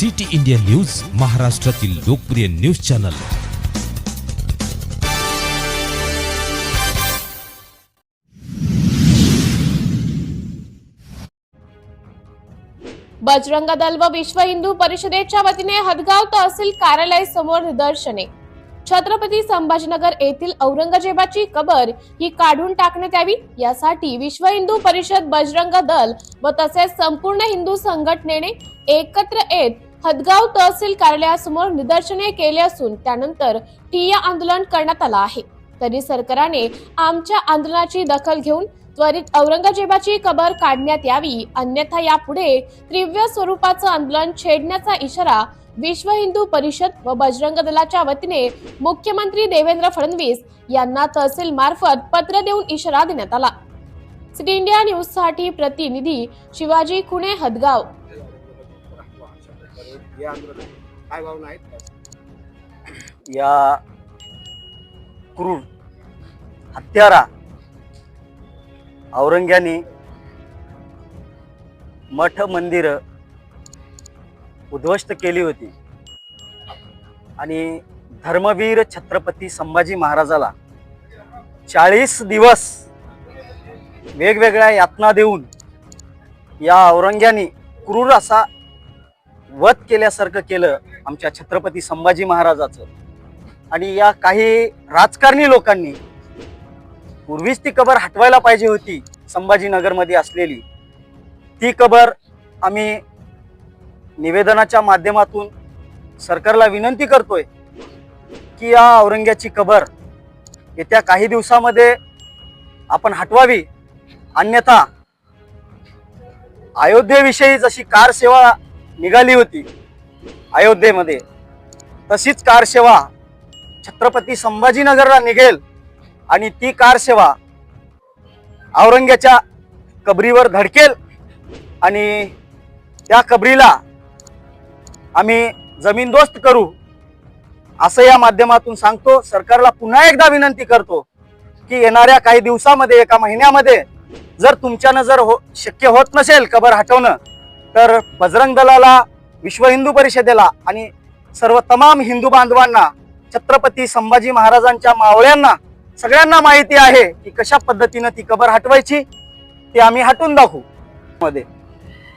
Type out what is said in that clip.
City India news, महाराष्ट्रातील लोकप्रिय news channel. Bajrang Dal व विश्व हिंदू परिषदेच्या वतीने हदगाव तहसील कार्यालय समोर निदर्शने। छत्रपती संभाजीनगर येथील औरंगजेबाची कबर ही काढून टाकण्यात यावी यासाठी विश्व हिंदू परिषद, बजरंग दल व तसेच संपूर्ण हिंदू संघटनेने एकत्र येत हदगाव तहसील कार्यालयासमोर निदर्शने केले असून त्यानंतर ठिय्या आंदोलन करण्यात आला आहे। तरी सरकारने आमच्या आंदोलनाची दखल घेऊन त्वरित औरंगजेबाची कबर काढण्यात यावी, अन्यथा यापुढे तीव्र स्वरूपाचं आंदोलन छेडण्याचा इशारा विश्व हिंदू परिषद व बजरंग दलाच्या वतीने मुख्यमंत्री देवेंद्र फडणवीस यांना तहसील मार्फत पत्र देऊन इशारा देण्यात आला। सिटी इंडिया न्यूज साठी प्रतिनिधी शिवाजी खुणे, हदगाव। या क्रूर हत्यारा औरंग्याने मठ मंदिर उद्ध्वस्त केली होती आणि धर्मवीर छत्रपती संभाजी महाराजाला 40 दिवस वेगवेगळ्या यातना देऊन या औरंग्याने क्रूर असा वध केल्यासारखं केलं आमच्या छत्रपती संभाजी महाराजाचं। आणि या काही राजकारणी लोकांनी पूर्वीच ती कबर हटवायला पाहिजे होती, संभाजीनगरमध्ये असलेली ती कबर। आम्ही निवेदनाच्या माध्यमातून सरकारला विनंती करतोय की या औरंग्याची कबर येत्या काही दिवसामध्ये आपण हटवावी, अन्यथा अयोध्येविषयी जशी कार सेवा निघाली होती अयोध्येमध्ये, तशीच कार सेवा छत्रपती संभाजीनगरला निघेल आणि ती कार सेवा औरंग्याच्या कबरीवर धडकेल आणि त्या कबरीला आम्ही जमीनदोस्त करू, असं या माध्यमातून सांगतो। सरकारला पुन्हा एकदा विनंती करतो की येणाऱ्या काही दिवसामध्ये, एका महिन्यामध्ये जर तुमच्यानं जर शक्य होत नसेल कबर हटवणं, तर बजरंग दलाला, विश्व हिंदू परिषदेला आणि सर्व तमाम हिंदू बांधवांना, छत्रपती संभाजी महाराजांच्या मावळ्यांना सगळ्यांना माहिती आहे की कशा पद्धतीने ती कबर हटवायची, ते आम्ही हटवून दाखवू मध्ये।